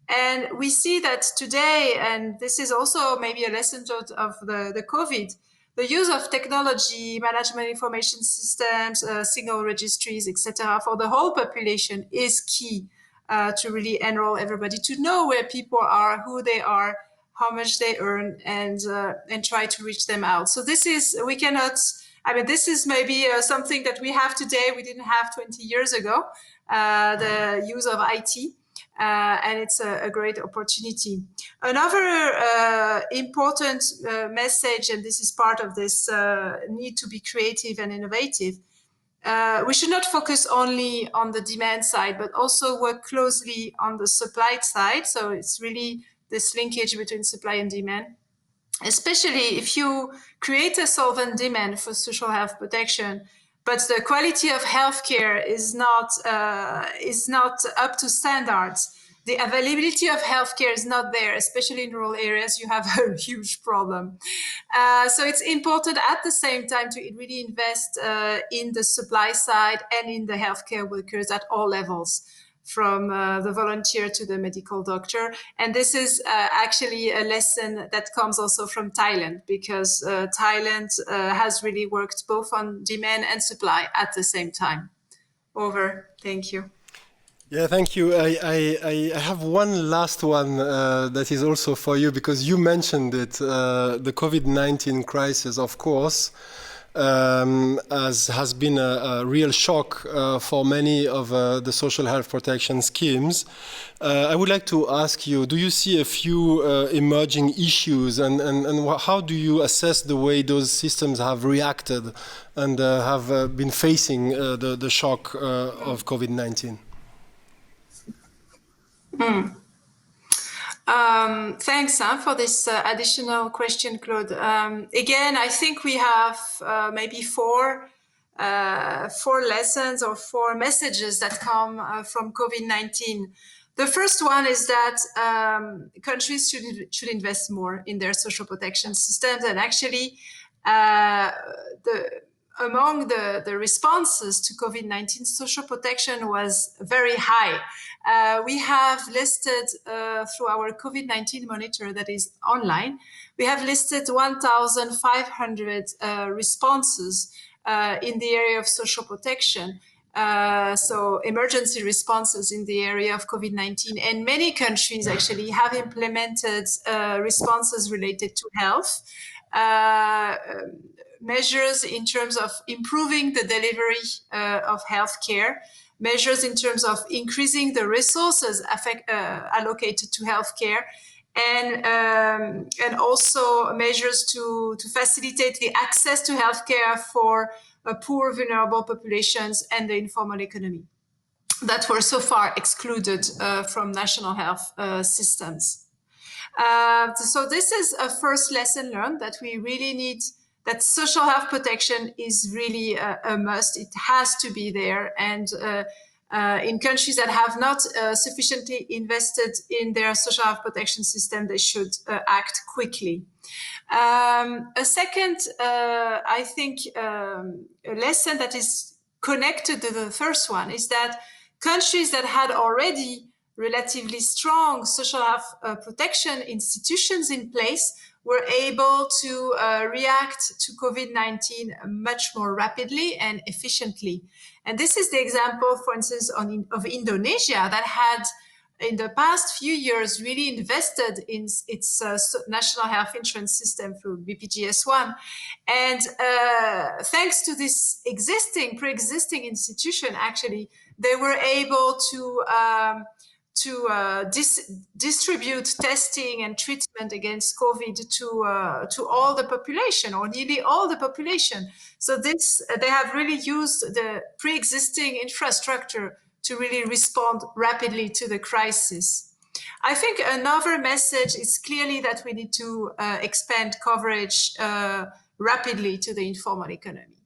S3: and we see that today, and this is also maybe a lesson of the COVID, the use of technology, management information systems, single registries, etc., for the whole population is key. To really enroll everybody, to know where people are, who they are, how much they earn, and try to reach them out. So this is, we cannot, this is maybe something that we have today, we didn't have 20 years ago, the use of IT, and it's a great opportunity. Another important message, and this is part of this need to be creative and innovative, we should not focus only on the demand side, but also work closely on the supply side. So it's really this linkage between supply and demand, especially if you create a solvent demand for social health protection, but the quality of healthcare is not up to standards. The availability of healthcare is not there, especially in rural areas. You have a huge problem. So it's important at the same time to really invest in the supply side and in the healthcare workers at all levels, from the volunteer to the medical doctor. And this is actually a lesson that comes also from Thailand, because Thailand has really worked both on demand and supply at the same time. Over. Thank you.
S2: Yeah, thank you. I have one last one that is also for you, because you mentioned it, the COVID-19 crisis, of course, as has been a real shock for many of the social health protection schemes. I would like to ask you, do you see a few emerging issues, and how do you assess the way those systems have reacted and have been facing the shock of COVID-19?
S3: Thanks for this additional question, Claude. Again, I think we have maybe four lessons or four messages that come from COVID-19. The first one is that countries should invest more in their social protection systems, and actually among the responses to COVID-19, social protection was very high. We have listed through our COVID-19 monitor that is online, we have listed 1,500 responses in the area of social protection. So emergency responses in the area of COVID-19, and many countries actually have implemented responses related to health, measures in terms of improving the delivery of healthcare, measures in terms of increasing the resources allocated to healthcare, and also measures to facilitate the access to healthcare for poor, vulnerable populations and the informal economy that were so far excluded from national health systems. So this is a first lesson learned, that we really need, that social health protection is really a must. It has to be there. And in countries that have not sufficiently invested in their social health protection system, they should act quickly. A second, I think, a lesson that is connected to the first one is that countries that had already relatively strong social health protection institutions in place were able to react to COVID-19 much more rapidly and efficiently. And this is the example, for instance, of Indonesia, that had in the past few years really invested in its national health insurance system through BPJS1. And thanks to this pre-existing institution, actually, they were able to distribute testing and treatment against COVID to all the population, or nearly all the population. So they have really used the pre-existing infrastructure to really respond rapidly to the crisis. I think another message is clearly that we need to expand coverage rapidly to the informal economy.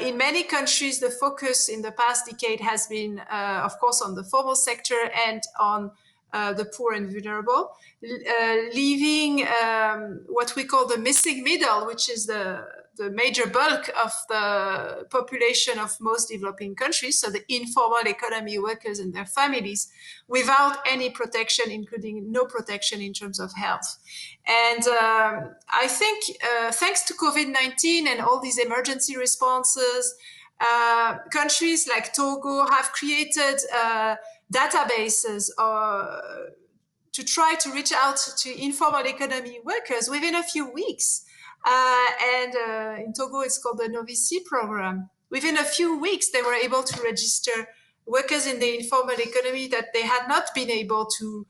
S3: In many countries, the focus in the past decade has been, of course, on the formal sector and on the poor and vulnerable, leaving what we call the missing middle, which is the major bulk of the population of most developing countries, so the informal economy workers and their families, without any protection, including no protection in terms of health. And I think thanks to COVID-19 and all these emergency responses, countries like Togo have created databases to try to reach out to informal economy workers within a few weeks. And in Togo, it's called the Novici program. Within a few weeks, they were able to register workers in the informal economy that they had not been able to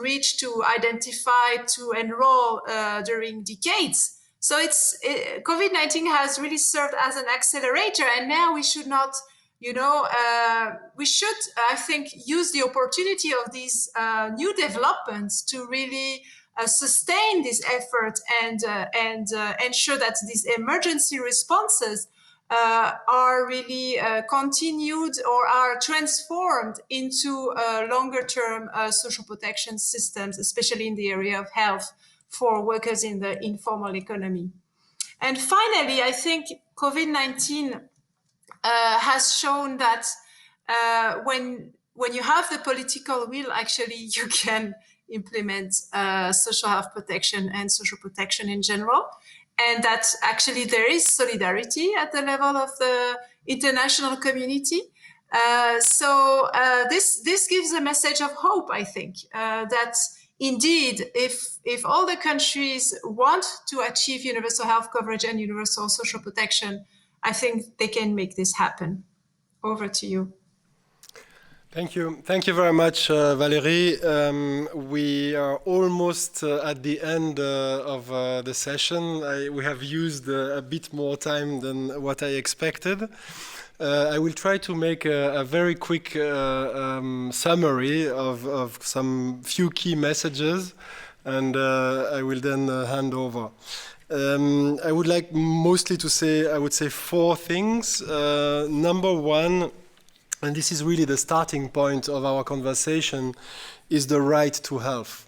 S3: reach, to identify, to enroll during decades. So COVID-19 has really served as an accelerator, and now we should not, we should, I think, use the opportunity of these new developments to really sustain this effort and ensure that these emergency responses are really continued or are transformed into longer-term social protection systems, especially in the area of health for workers in the informal economy. And finally, I think COVID-19 has shown that when you have the political will, actually you can implement social health protection and social protection in general, and that actually there is solidarity at the level of the international community. So this gives a message of hope, I think, that indeed, if all the countries want to achieve universal health coverage and universal social protection, I think they can make this happen. Over to you.
S2: Thank you. Thank you very much, Valérie. We are almost at the end of the session. We have used a bit more time than what I expected. I will try to make a very quick summary of some few key messages, and I will then hand over. I would like mostly to say, I would say 4 things. Number one, and this is really the starting point of our conversation, is the right to health.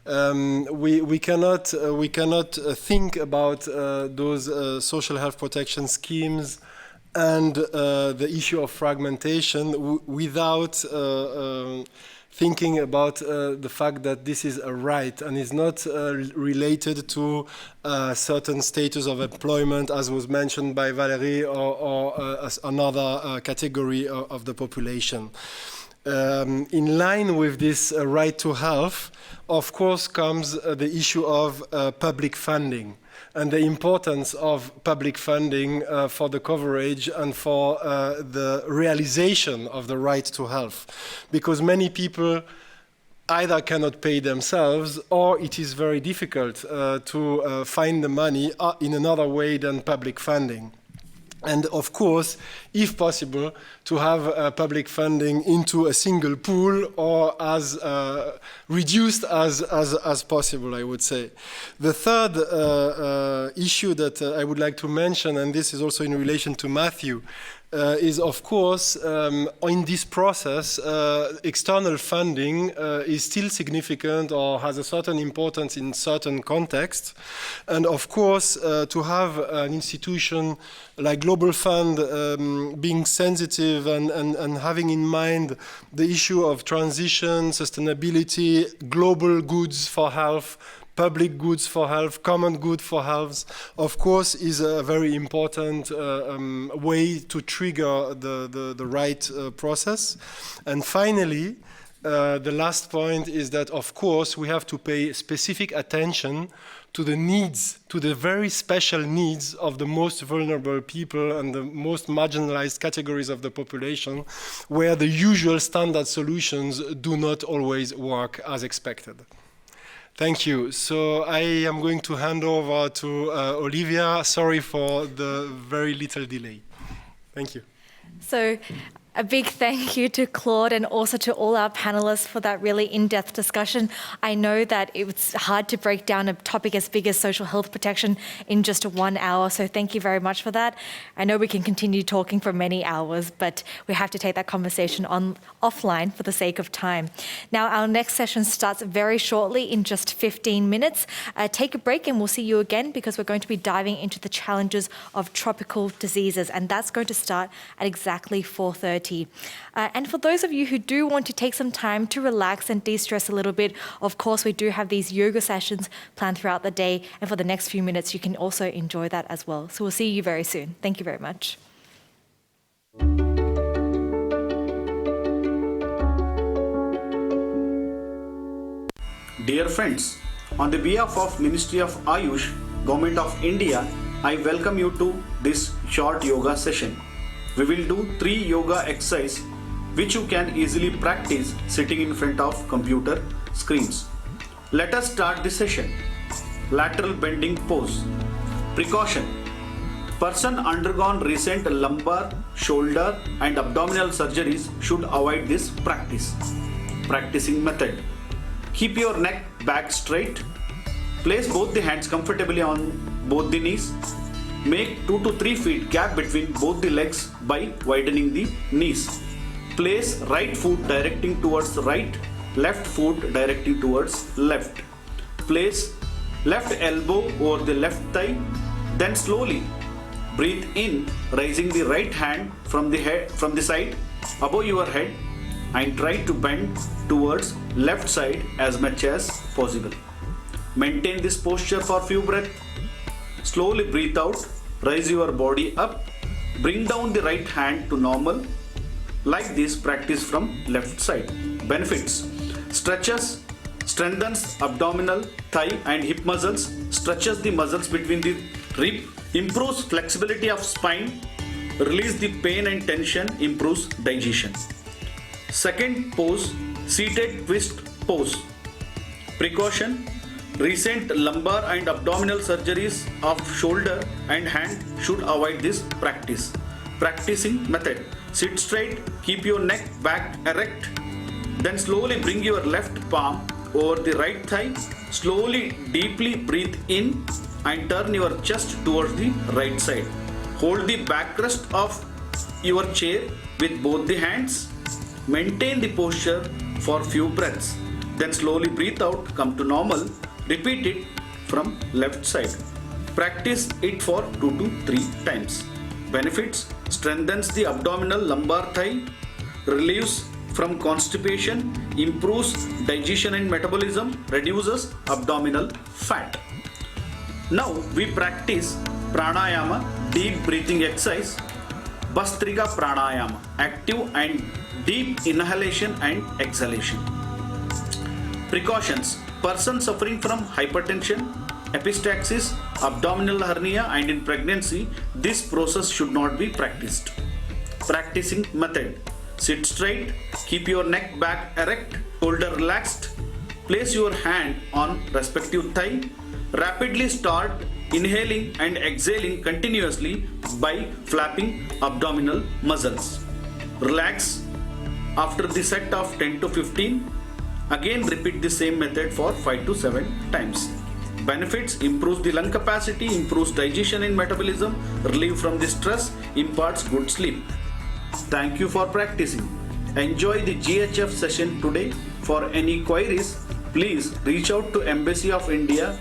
S2: We cannot think about those social health protection schemes and the issue of fragmentation without thinking about the fact that this is a right and is not related to a certain status of employment, as was mentioned by Valérie, or another category of the population. In line with this right to health, of course, comes the issue of public funding and the importance of public funding for the coverage and for the realization of the right to health. Because many people either cannot pay themselves, or it is very difficult to find the money in another way than public funding. And of course, if possible, to have public funding into a single pool or as reduced as possible, I would say. The third issue that I would like to mention, and this is also in relation to Matthew, is of course, in this process, external funding is still significant or has a certain importance in certain contexts. And of course, to have an institution like Global Fund being sensitive and having in mind the issue of transition, sustainability, global goods for health, public goods for health, common good for health, of course, is a very important way to trigger the right process. And finally, the last point is that, of course, we have to pay specific attention to the needs, to the very special needs of the most vulnerable people and the most marginalized categories of the population, where the usual standard solutions do not always work as expected. Thank you. So I am going to hand over to Olivia. Sorry for the very little delay. Thank you.
S1: So a big thank you to Claude and also to all our panelists for that really in-depth discussion. I know that it's hard to break down a topic as big as social health protection in just 1 hour, so thank you very much for that. I know we can continue talking for many hours, but we have to take that conversation offline for the sake of time. Now, our next session starts very shortly in just 15 minutes. Take a break and we'll see you again because we're going to be diving into the challenges of tropical diseases, and that's going to start at exactly 4:30. And for those of you who do want to take some time to relax and de-stress a little bit, of course, we do have these yoga sessions planned throughout the day. And for the next few minutes, you can also enjoy that as well. So we'll see you very soon. Thank you very much.
S6: Dear friends, on the behalf of Ministry of Ayush, Government of India, I welcome you to this short yoga session. We will do 3 yoga exercises which you can easily practice sitting in front of computer screens. Let us start the session. Lateral bending pose. Precaution. Person undergone recent lumbar, shoulder and abdominal surgeries should avoid this practice. Practicing method. Keep your neck back straight. Place both the hands comfortably on both the knees. Make 2 to 3 feet gap between both the legs by widening the knees. Place right foot directing towards right, left foot directing towards left. Place left elbow over the left thigh, then slowly breathe in, raising the right hand from the side above your head and try to bend towards left side as much as possible. Maintain this posture for few breaths. Slowly breathe out, raise your body up, bring down the right hand to normal. Like this, practice from left side. Benefits: stretches strengthens abdominal, thigh and hip muscles, stretches the muscles between the rib, improves flexibility of spine, release the pain and tension, improves digestion. Second pose, seated twist pose. Precaution, recent lumbar and abdominal surgeries of shoulder and hand should avoid this practice. Practicing method, sit straight, keep your neck back erect, then slowly bring your left palm over the right thigh, slowly deeply breathe in and turn your chest towards the right side. Hold the backrest of your chair with both the hands. Maintain the posture for few breaths. Then slowly breathe out, come to normal. Repeat it from left side. Practice it for 2 to 3 times. Benefits: strengthens the abdominal lumbar thigh, relieves from constipation, improves digestion and metabolism, reduces abdominal fat. Now we practice pranayama, deep breathing exercise, Bhastrika Pranayama, active and deep inhalation and exhalation. Precautions: person suffering from hypertension, epistaxis, abdominal hernia and in pregnancy, this process should not be practiced. Practicing method: sit straight, keep your neck back erect, shoulder relaxed, place your hand on respective thigh, rapidly start inhaling and exhaling continuously by flapping abdominal muscles. Relax after the set of 10 to 15. Again repeat the same method for 5 to 7 times. Benefits: improves the lung capacity, improves digestion and metabolism, relieve from the stress, imparts good sleep. Thank you for practicing. Enjoy the GHF session today. For any queries, please reach out to Embassy of India.